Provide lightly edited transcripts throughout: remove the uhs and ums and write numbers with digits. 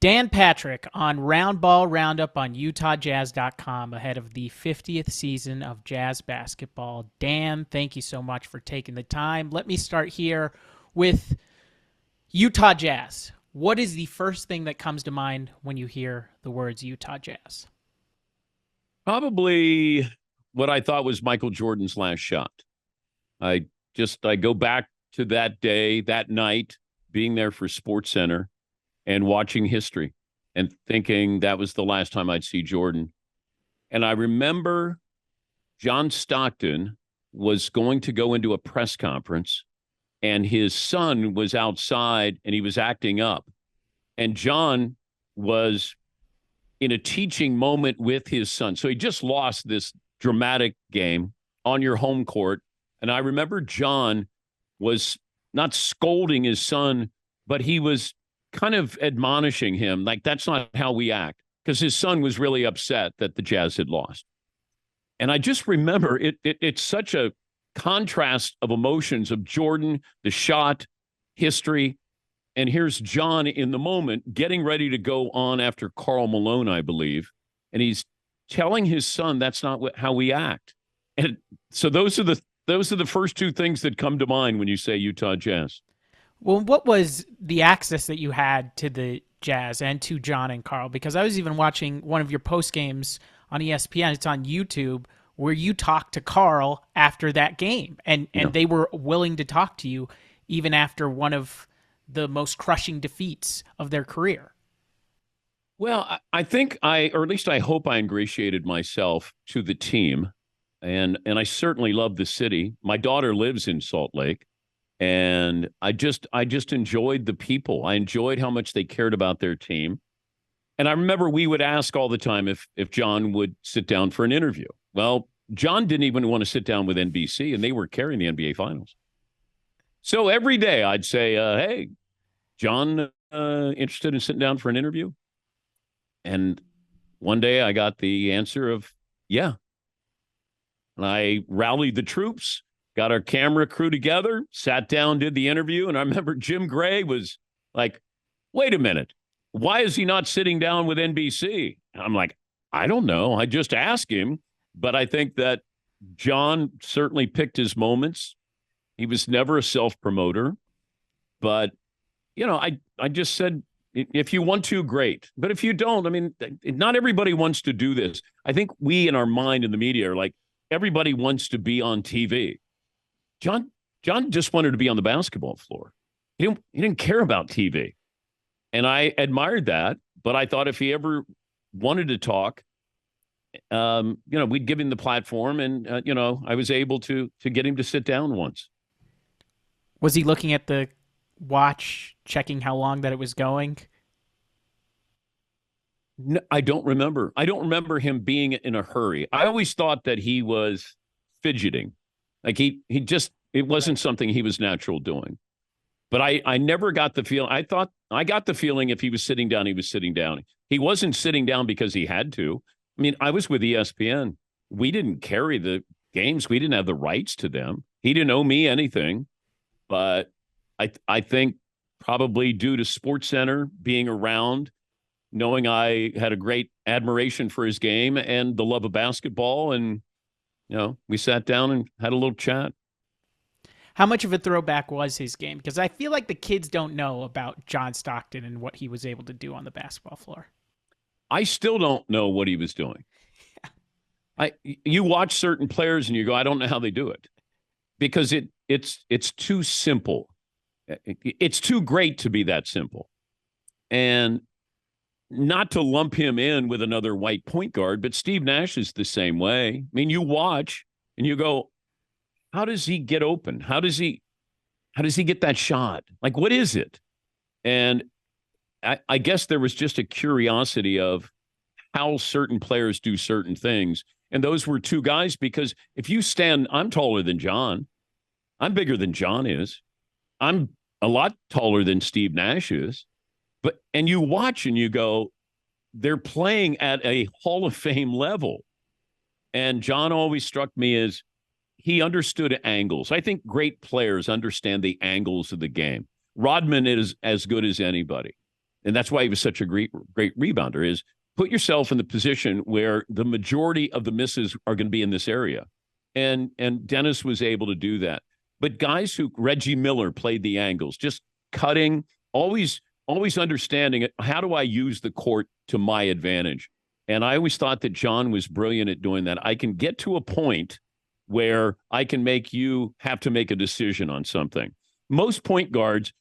Dan Patrick on Roundball Roundup on UtahJazz.com ahead of the 50th season of Jazz basketball. Dan, thank you so much for taking the time. Let me start here with Utah Jazz. What is the first thing that comes to mind when you hear the words Utah Jazz? Probably what I thought was Michael Jordan's last shot. I go back to that day, that night, being there for Sports Center and watching history and thinking that was the last time I'd see Jordan. And I remember John Stockton was going to go into a press conference and his son was outside and he was acting up. And John was in a teaching moment with his son. So he just lost this dramatic game on your home court. And I remember John was not scolding his son, but he was kind of admonishing him, like, that's not how we act, because his son was really upset that the Jazz had lost. And I just remember it's such a contrast of emotions of Jordan, the shot, history, and here's John in the moment getting ready to go on after Karl Malone, I believe, and he's telling his son that's not how we act. And so those are the first two things that come to mind when you say Utah Jazz. Well, what was the access that you had to the Jazz and to John and Carl? Because I was even watching one of your post games on ESPN. It's on YouTube where you talked to Carl after that game, and they were willing to talk to you even after one of the most crushing defeats of their career. Well, I think or at least I hope I ingratiated myself to the team, and I certainly love the city. My daughter lives in Salt Lake. And I just enjoyed the people. I enjoyed how much they cared about their team. And I remember we would ask all the time if John would sit down for an interview. Well, John didn't even want to sit down with NBC, and they were carrying the NBA Finals. So every day I'd say, hey, John, interested in sitting down for an interview? And one day I got the answer of, yeah. And I rallied the troops, got our camera crew together, sat down, did the interview. And I remember Jim Gray was like, wait a minute, why is he not sitting down with NBC? And I'm like, I don't know. I just asked him. But I think that John certainly picked his moments. He was never a self-promoter. But, I just said, if you want to, great. But if you don't, I mean, not everybody wants to do this. I think we in our mind in the media are like, everybody wants to be on TV. John just wanted to be on the basketball floor. He didn't care about TV. And I admired that, but I thought if he ever wanted to talk, we'd give him the platform, and I was able to get him to sit down once. Was he looking at the watch, checking how long that it was going? No, I don't remember. I don't remember him being in a hurry. I always thought that he was fidgeting. Like he it wasn't something he was natural doing. But I never got the feeling. I got the feeling if he was sitting down, he was sitting down. He wasn't sitting down because he had to. I mean, I was with ESPN. We didn't carry the games. We didn't have the rights to them. He didn't owe me anything. But I think probably due to SportsCenter being around, knowing I had a great admiration for his game and the love of basketball, and we sat down and had a little chat. How much of a throwback was his game? Because I feel like the kids don't know about John Stockton and what he was able to do on the basketball floor. I still don't know what he was doing. You watch certain players and you go, I don't know how they do it, because it's too simple. It's too great to be that simple. And not to lump him in with another white point guard, but Steve Nash is the same way. I mean, you watch and you go, how does he get open? How does he get that shot? Like, what is it? And I guess there was just a curiosity of how certain players do certain things. And those were two guys, because if you stand, I'm taller than John. I'm bigger than John is. I'm a lot taller than Steve Nash is. And you watch and you go, they're playing at a Hall of Fame level. And John always struck me as he understood angles. I think great players understand the angles of the game. Rodman is as good as anybody. And that's why he was such a great rebounder, is put yourself in the position where the majority of the misses are going to be in this area. And Dennis was able to do that. But guys who Reggie Miller played the angles, just cutting, always understanding it. How do I use the court to my advantage? And I always thought that John was brilliant at doing that. I can get to a point where I can make you have to make a decision on something. Most point guards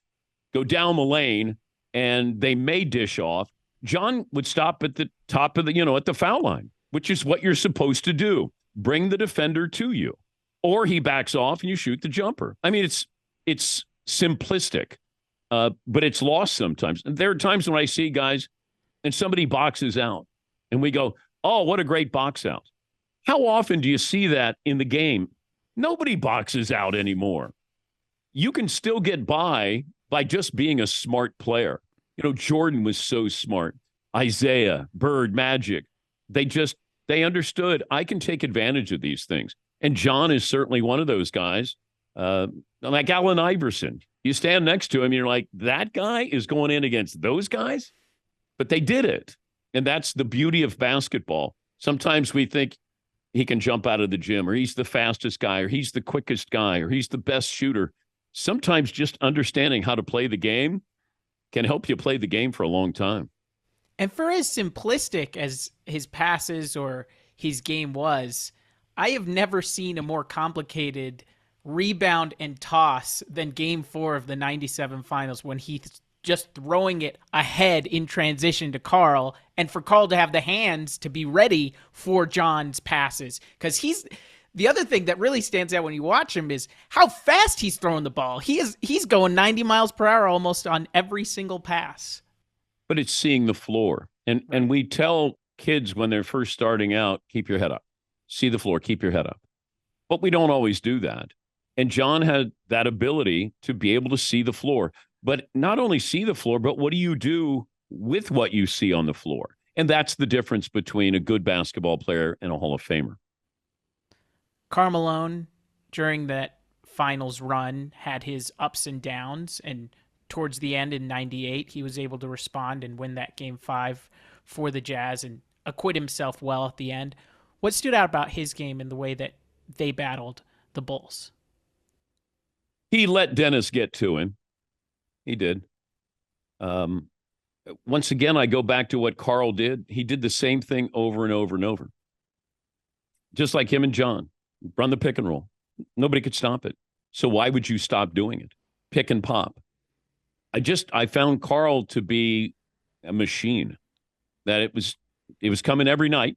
go down the lane and they may dish off. John would stop at the top of at the foul line, which is what you're supposed to do. Bring the defender to you. Or he backs off and you shoot the jumper. I mean, it's simplistic, but it's lost sometimes. And there are times when I see guys and somebody boxes out and we go, oh, what a great box out. How often do you see that in the game? Nobody boxes out anymore. You can still get by just being a smart player. Jordan was so smart. Isaiah, Bird, Magic, they understood I can take advantage of these things. And John is certainly one of those guys. Like Allen Iverson. You stand next to him, you're like, that guy is going in against those guys? But they did it. And that's the beauty of basketball. Sometimes we think he can jump out of the gym, or he's the fastest guy, or he's the quickest guy, or he's the best shooter. Sometimes just understanding how to play the game can help you play the game for a long time. And for as simplistic as his passes or his game was, I have never seen a more complicated rebound and toss than Game 4 of the 97 finals, when he's just throwing it ahead in transition to Karl, and for Karl to have the hands to be ready for John's passes. Because the other thing that really stands out when you watch him is how fast he's throwing the ball. He's going 90 miles per hour almost on every single pass. But it's seeing the floor. And we tell kids when they're first starting out, keep your head up. See the floor, keep your head up. But we don't always do that. And John had that ability to be able to see the floor. But not only see the floor, but what do you do with what you see on the floor? And that's the difference between a good basketball player and a Hall of Famer. Karl Malone, during that finals run, had his ups and downs, and towards the end in 98, he was able to respond and win that Game 5 for the Jazz and acquit himself well at the end. What stood out about his game in the way that they battled the Bulls? He let Dennis get to him. He did. Once again, I go back to what Karl did. He did the same thing over and over and over. Just like him and John. Run the pick and roll. Nobody could stop it. So why would you stop doing it? Pick and pop. I found Karl to be a machine. That it was coming every night.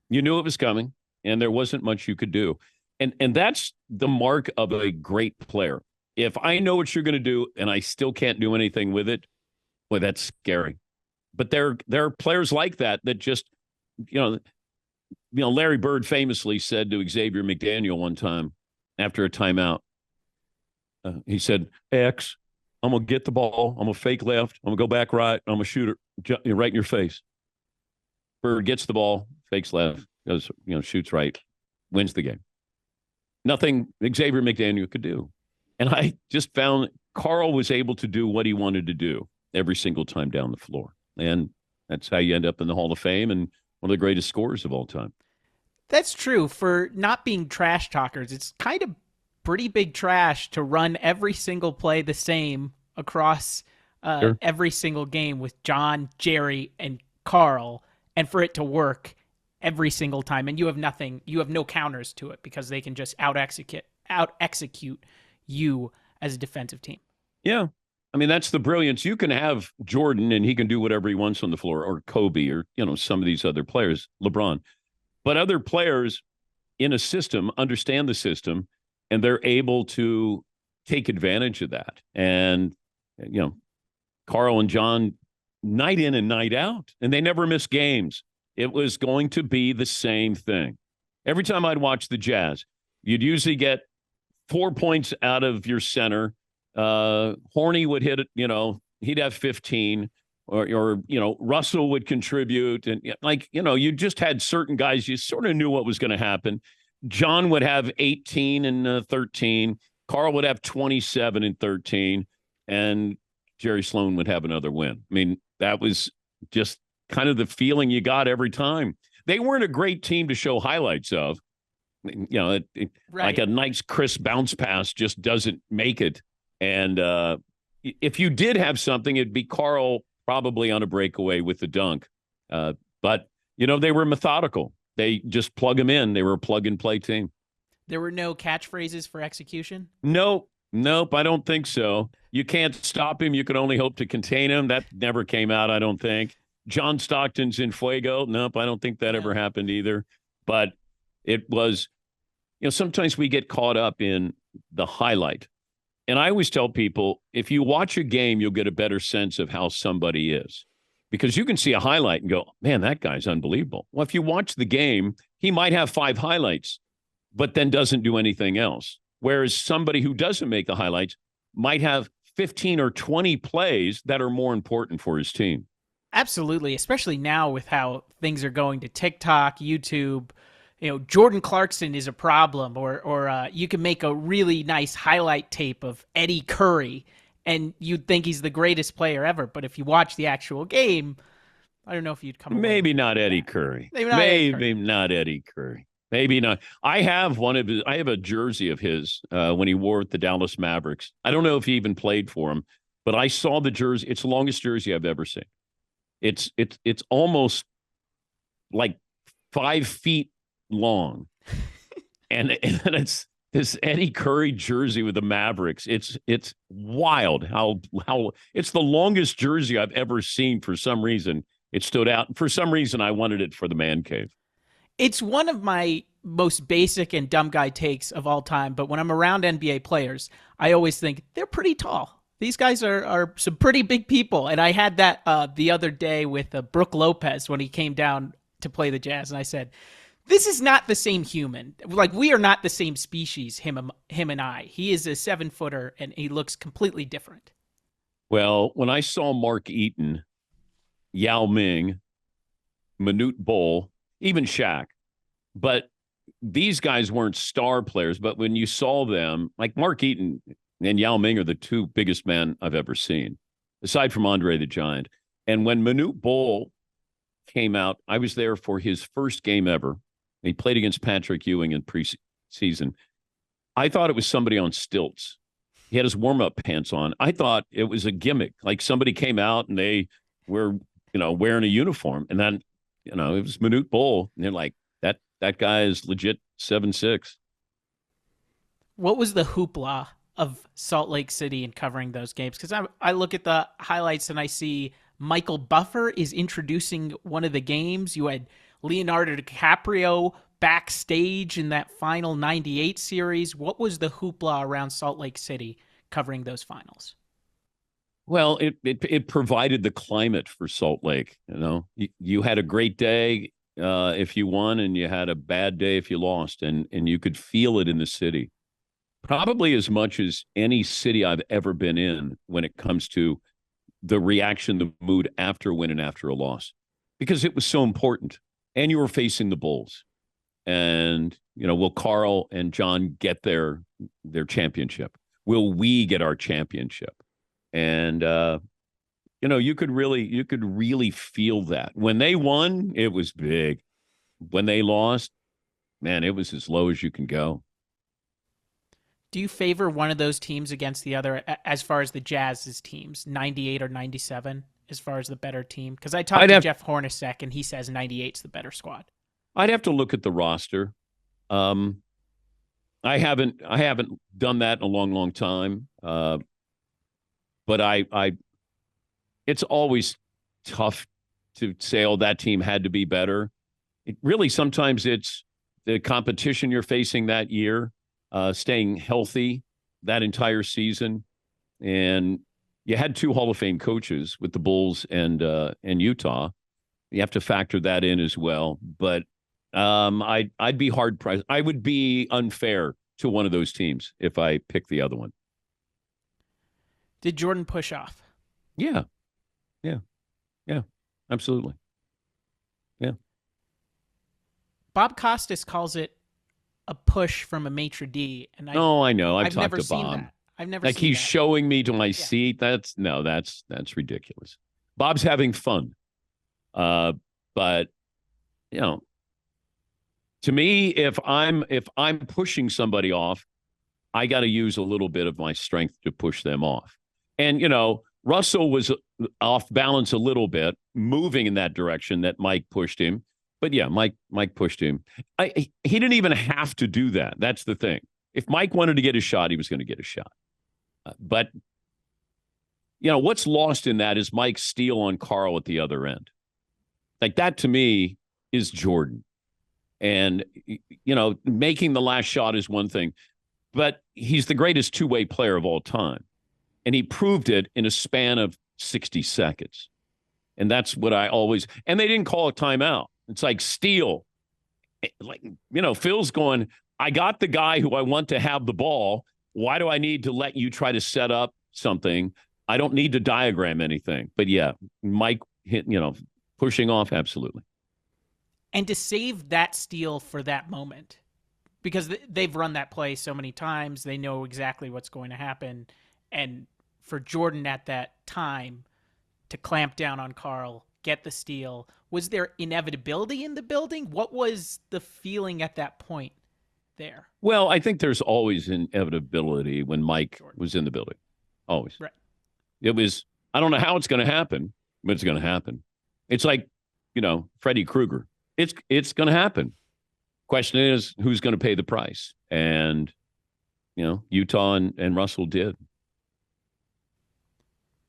You knew it was coming, and there wasn't much you could do. And that's the mark of a great player. If I know what you're going to do and I still can't do anything with it, boy, that's scary. But there are players like that just, Larry Bird famously said to Xavier McDaniel one time after a timeout, he said, X, I'm going to get the ball. I'm going to fake left. I'm going to go back right. I'm going to shoot it right in your face. Bird gets the ball, fakes left, goes, shoots right, wins the game. Nothing Xavier McDaniel could do. And I just found Karl was able to do what he wanted to do every single time down the floor. And that's how you end up in the Hall of Fame and one of the greatest scorers of all time. That's true. For not being trash talkers, it's kind of pretty big trash to run every single play the same across Sure. every single game with John, Jerry, and Karl, and for it to work every single time. And you have no counters to it because they can just out execute you as a defensive team. Yeah. I mean, that's the brilliance. You can have Jordan and he can do whatever he wants on the floor, or Kobe, or, some of these other players, LeBron. But other players in a system understand the system and they're able to take advantage of that. And, Karl and John, night in and night out, and they never miss games. It was going to be the same thing. Every time I'd watch the Jazz, you'd usually get 4 points out of your center. Horny would hit it, he'd have 15, or Russell would contribute. And you just had certain guys, you sort of knew what was going to happen. John would have 18 and 13. Karl would have 27 and 13. And Jerry Sloan would have another win. I mean, That was just kind of the feeling you got every time. They weren't a great team to show highlights of. Like Right. a nice crisp bounce pass just doesn't make it. And if you did have something, it'd be Carl probably on a breakaway with the dunk. But they were methodical. They just plug them in. They were a plug and play team. There were no catchphrases for execution. Nope. Nope. I don't think so. You can't stop him. You can only hope to contain him. That never came out, I don't think. John Stockton's in Fuego. Nope. I don't think that ever happened either. But it was, sometimes we get caught up in the highlight. And I always tell people, if you watch a game, you'll get a better sense of how somebody is. Because you can see a highlight and go, man, that guy's unbelievable. Well, if you watch the game, he might have 5 highlights, but then doesn't do anything else. Whereas somebody who doesn't make the highlights might have 15 or 20 plays that are more important for his team. Absolutely, especially now with how things are going to TikTok, YouTube. Jordan Clarkson is a problem, or you can make a really nice highlight tape of Eddie Curry, and you'd think he's the greatest player ever. But if you watch the actual game, I don't know if you'd come away Maybe with not that. Eddie Curry. Maybe not Eddie Curry. Maybe not Eddie Curry. Maybe not. I have a jersey of his when he wore with the Dallas Mavericks. I don't know if he even played for him, but I saw the jersey. It's the longest jersey I've ever seen. It's almost like 5 feet long, and it's this Eddie Curry jersey with the Mavericks. It's wild how it's the longest jersey I've ever seen. For some reason, it stood out. For some reason, I wanted it for the man cave. It's one of my most basic and dumb guy takes of all time, but when I'm around NBA players, I always think they're pretty tall. These guys are some pretty big people. And I had that the other day with Brooke Lopez when he came down to play the Jazz, and I said, this is not the same human. Like, we are not the same species, him and I. He is a 7-footer, and he looks completely different. Well, when I saw Mark Eaton, Yao Ming, Manute Bol, even Shaq, but these guys weren't star players. But when you saw them, like Mark Eaton and Yao Ming are the 2 biggest men I've ever seen, aside from Andre the Giant. And when Manute Bol came out, I was there for his first game ever. He played against Patrick Ewing in preseason. I thought it was somebody on stilts. He had his warm-up pants on. I thought it was a gimmick, like somebody came out and they were, wearing a uniform. And then, it was Manute Bol. And they're like, that guy is legit 7'6". What was the hoopla of Salt Lake City in covering those games? Because I look at the highlights and I see Michael Buffer is introducing one of the games. You had Leonardo DiCaprio backstage in that final 98 series. What was the hoopla around Salt Lake City covering those finals? Well, it provided the climate for Salt Lake. You had a great day if you won, and you had a bad day if you lost, and you could feel it in the city. Probably as much as any city I've ever been in when it comes to the reaction, the mood after a win and after a loss, because it was so important. And you were facing the Bulls. And, will Carl and John get their championship? Will we get our championship? And, you could really feel that. When they won, it was big. When they lost, man, it was as low as you can go. Do you favor one of those teams against the other as far as the Jazz's teams, 98 or 97, as far as the better team? Because I talked to Jeff Hornacek, and he says 98's the better squad. I'd have to look at the roster. I haven't done that in a long, long time. But it's always tough to say, oh, that team had to be better. Sometimes it's the competition you're facing that year, staying healthy that entire season. And you had 2 Hall of Fame coaches with the Bulls and Utah. You have to factor that in as well. But I'd be hard pressed. I would be unfair to one of those teams if I pick the other one. Did Jordan push off? Yeah, absolutely. Yeah. Bob Costas calls it a push from a maitre d', and I know. I've talked never to seen Bob. that. I've never like seen he's that. showing me to my seat. That's ridiculous. Bob's having fun. But you know, to me, if I'm pushing somebody off, I got to use a little bit of my strength to push them off. And Russell was off balance a little bit, moving in that direction that Mike pushed him. But yeah, Mike pushed him. He didn't even have to do that. That's the thing. If Mike wanted to get a shot, he was going to get a shot. But what's lost in that is Mike's steal on Carl at the other end. Like that to me is Jordan. And making the last shot is one thing, but he's the greatest two-way player of all time. And he proved it in a span of 60 seconds. And that's what I always, and they didn't call a timeout. It's like steal. Like, Phil's going, I got the guy who I want to have the ball. Why do I need to let you try to set up something? I don't need to diagram anything. But yeah, Mike hit, pushing off, absolutely. And to save that steal for that moment, because they've run that play so many times, they know exactly what's going to happen. And for Jordan at that time to clamp down on Carl, get the steal, was there inevitability in the building? What was the feeling at that point there? Well, I think there's always inevitability when Mike was in the building. Always. Right. It was, I don't know how it's going to happen, but it's going to happen. It's like, Freddy Krueger. It's going to happen. Question is, who's going to pay the price? And, Utah and Russell did.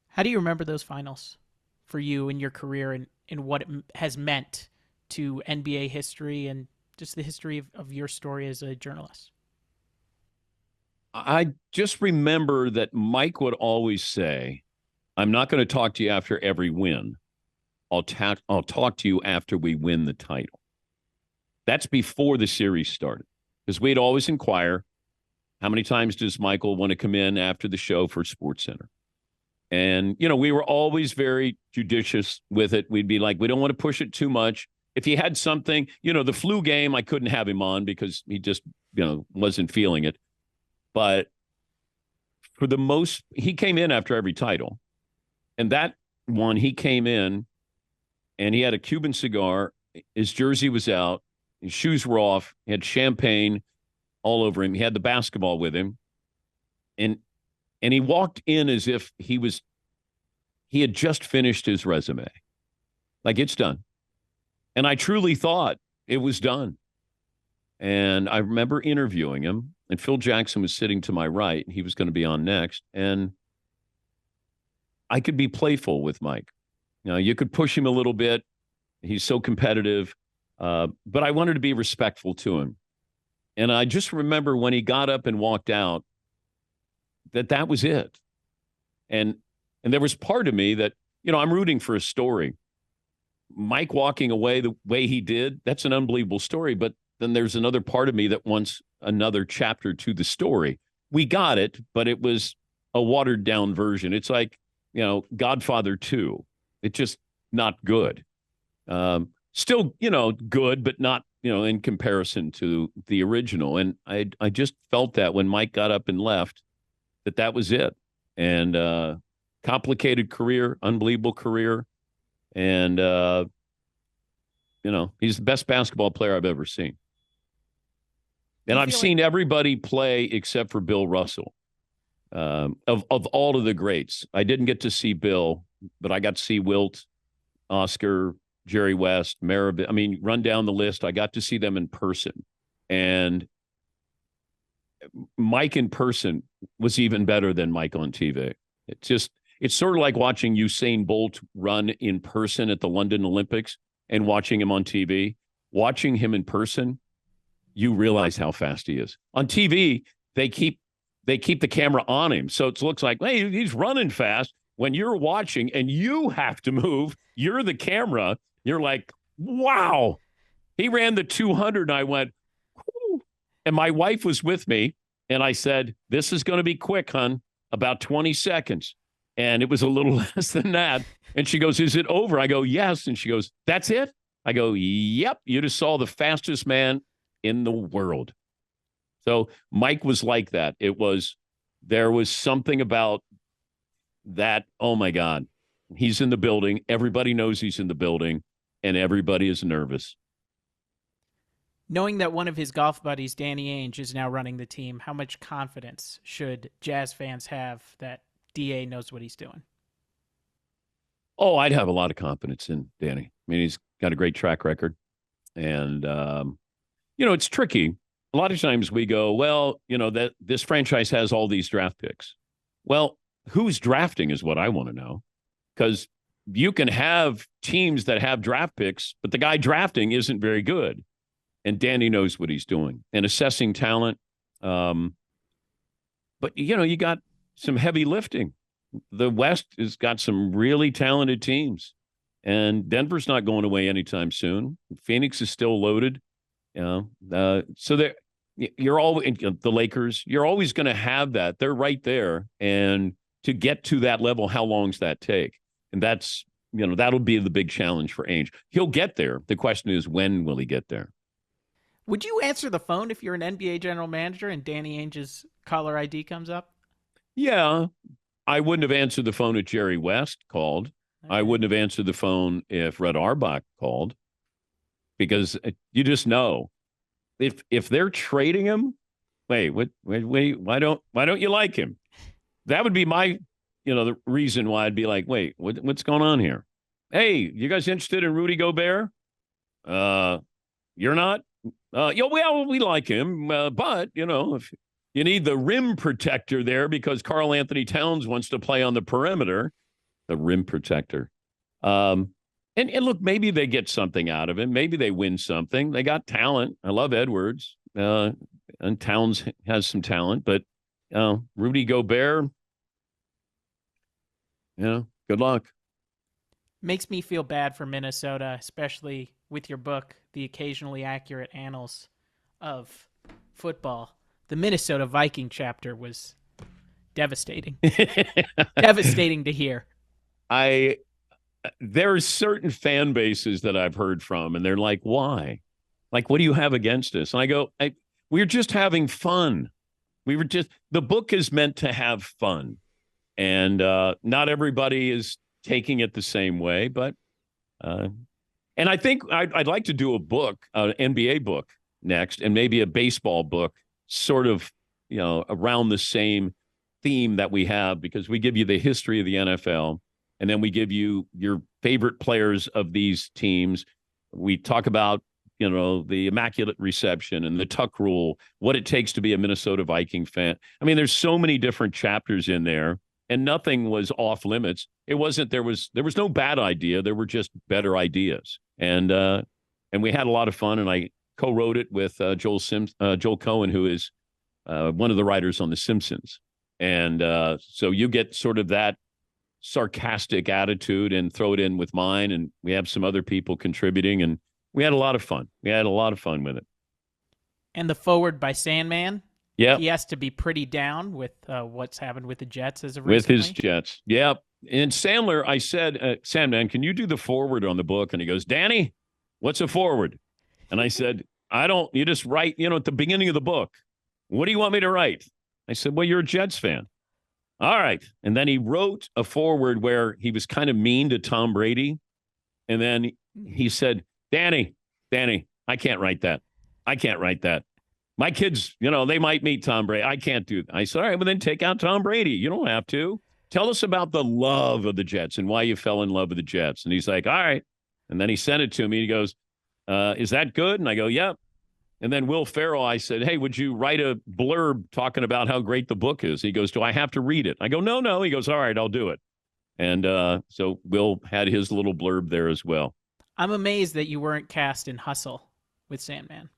How do you remember those finals for you in your career and what it has meant to NBA history and just the history of your story as a journalist? I just remember that Mike would always say, I'm not going to talk to you after every win. I'll talk to you after we win the title. That's before the series started, because we'd always inquire, how many times does Michael want to come in after the show for SportsCenter? And, we were always very judicious with it. We'd be like, we don't want to push it too much. If he had something, the flu game, I couldn't have him on because he just, wasn't feeling it. But for the most, he came in after every title. And that one, he came in and he had a Cuban cigar. His jersey was out. His shoes were off. He had champagne all over him. He had the basketball with him. And he walked in as if he had just finished his resume. Like, it's done. And I truly thought it was done. And I remember interviewing him, and Phil Jackson was sitting to my right, and he was going to be on next. And I could be playful with Mike. You could push him a little bit. He's so competitive. But I wanted to be respectful to him. And I just remember when he got up and walked out, that was it. And there was part of me that, I'm rooting for a story. Mike walking away the way he did, that's an unbelievable story. But then there's another part of me that wants another chapter to the story. We got it, but it was a watered down version. It's like, Godfather 2. It's just not good. Still, good, but not, in comparison to the original. And I just felt that when Mike got up and left, that was it. And complicated career, unbelievable career. And, he's the best basketball player I've ever seen. And I've seen everybody play except for Bill Russell. Of all of the greats. I didn't get to see Bill, but I got to see Wilt, Oscar, Jerry West, Maribel. I mean, run down the list. I got to see them in person. And Mike in person was even better than Mike on TV. It's sort of like watching Usain Bolt run in person at the London Olympics and watching him on TV. Watching him in person, you realize how fast he is. On TV, they keep the camera on him. So it looks like, hey, he's running fast. When you're watching and you have to move, you're the camera. You're like, wow. He ran the 200 and I went, whoo. And my wife was with me. And I said, this is going to be quick, hon, about 20 seconds. And it was a little less than that. And she goes, is it over? I go, yes. And she goes, that's it? I go, yep. You just saw the fastest man in the world. So Mike was like that. There was something about that. Oh my God. He's in the building. Everybody knows he's in the building, and everybody is nervous. Knowing that one of his golf buddies, Danny Ainge, is now running the team, how much confidence should Jazz fans have that DA knows what he's doing? Oh, I'd have a lot of confidence in Danny. I mean, he's got a great track record. And, it's tricky. A lot of times we go, well, that this franchise has all these draft picks. Well, who's drafting is what I want to know. Because you can have teams that have draft picks, but the guy drafting isn't very good. And Danny knows what he's doing and assessing talent. But, you got some heavy lifting. The West has got some really talented teams. And Denver's not going away anytime soon. Phoenix is still loaded. So you're always the Lakers. You're always going to have that. They're right there. And to get to that level, how long's that take? And that's that'll be the big challenge for Ainge. He'll get there. The question is, when will he get there? Would you answer the phone if you're an NBA general manager and Danny Ainge's caller ID comes up? Yeah, I wouldn't have answered the phone if Jerry West called. Okay. I wouldn't have answered the phone if Red Auerbach called, because you just know if they're trading him, wait, why don't you like him? That would be my, the reason why I'd be like, wait, what's going on here? Hey, you guys interested in Rudy Gobert? You're not? Well, we like him, but if you need the rim protector there because Karl Anthony Towns wants to play on the perimeter, the rim protector. And look, maybe they get something out of him. Maybe they win something. They got talent. I love Edwards. And Towns has some talent, but Rudy Gobert, good luck. Makes me feel bad for Minnesota, especially with your book, The Occasionally Accurate Annals of Football. The Minnesota Viking chapter was devastating. Devastating to hear. There are certain fan bases that I've heard from, and they're like, why? Like, what do you have against us? And I go, we're just having fun. The book is meant to have fun. And not everybody is taking it the same way, but and I think I'd like to do a book, an NBA book next, and maybe a baseball book, sort of, around the same theme that we have, because we give you the history of the NFL, and then we give you your favorite players of these teams. We talk about, the immaculate reception and the tuck rule, what it takes to be a Minnesota Viking fan. I mean, there's so many different chapters in there, and nothing was off limits. It wasn't, there was no bad idea. There were just better ideas. And we had a lot of fun, and I co-wrote it with Joel Cohen, who is one of the writers on The Simpsons. And so you get sort of that sarcastic attitude and throw it in with mine, and we have some other people contributing, and we had a lot of fun. We had a lot of fun with it. And the forward by Sandman, yeah, he has to be pretty down with what's happened with the Jets as of recently. With his Jets, yeah. And Sandler, I said, Sandman, can you do the forward on the book? And he goes, Danny, what's a forward? And I said, you just write, at the beginning of the book. What do you want me to write? I said, well, you're a Jets fan. All right. And then he wrote a forward where he was kind of mean to Tom Brady. And then he said, Danny, I can't write that. I can't write that. My kids, they might meet Tom Brady. I can't do that. I said, all right, well, then take out Tom Brady. You don't have to. Tell us about the love of the Jets and why you fell in love with the Jets. And he's like, all right. And then he sent it to me. He goes, is that good? And I go, yep. And then Will Ferrell, I said, hey, would you write a blurb talking about how great the book is? He goes, do I have to read it? I go, no. He goes, all right, I'll do it. And so Will had his little blurb there as well. I'm amazed that you weren't cast in Hustle with Sandman.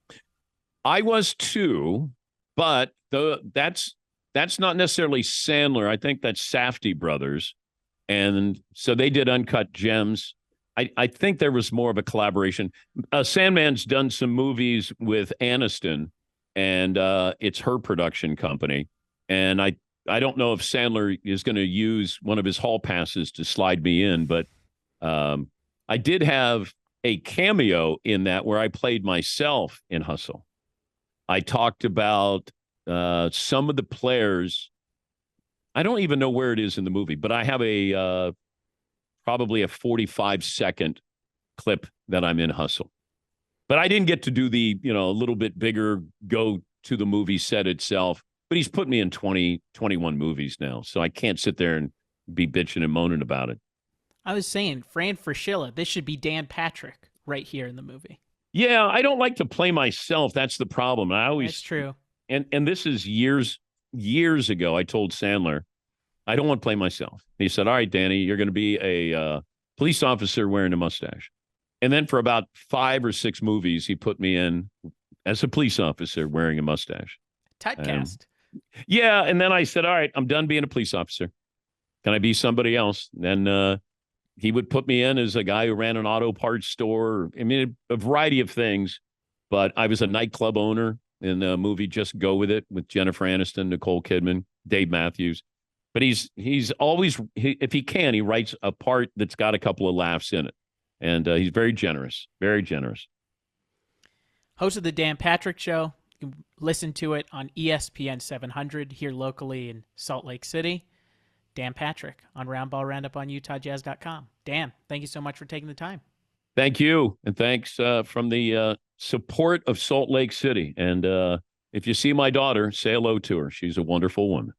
I was too, but that's not necessarily Sandler. I think that's Safdie brothers. And so they did Uncut Gems. I think there was more of a collaboration. Sandman's done some movies with Aniston, and it's her production company. And I don't know if Sandler is going to use one of his hall passes to slide me in, but I did have a cameo in that where I played myself in Hustle. I talked about some of the players. I don't even know where it is in the movie, but I have probably a 45-second clip that I'm in Hustle. But I didn't get to do the, a little bit bigger go to the movie set itself. But he's put me in 20, 21 movies now. So I can't sit there and be bitching and moaning about it. I was saying, Fran Fraschilla, this should be Dan Patrick right here in the movie. Yeah, I don't like to play myself. That's the problem. That's true. And this is years ago. I told Sandler, I don't want to play myself. He said, all right, Danny, you're going to be a police officer wearing a mustache. And then for about 5 or 6 movies, he put me in as a police officer wearing a mustache. Typecast. Yeah. And then I said, all right, I'm done being a police officer. Can I be somebody else? Then he would put me in as a guy who ran an auto parts store. I mean, a variety of things. But I was a nightclub owner in the movie Just Go With It with Jennifer Aniston, Nicole Kidman, Dave Matthews. But he's always, if he can, he writes a part that's got a couple of laughs in it. And he's very generous, very generous. Host of the Dan Patrick Show. You can listen to it on ESPN 700 here locally in Salt Lake City. Dan Patrick on Roundball Roundup on UtahJazz.com. Dan, thank you so much for taking the time. Thank you. And thanks from the support of Salt Lake City. And if you see my daughter, say hello to her. She's a wonderful woman.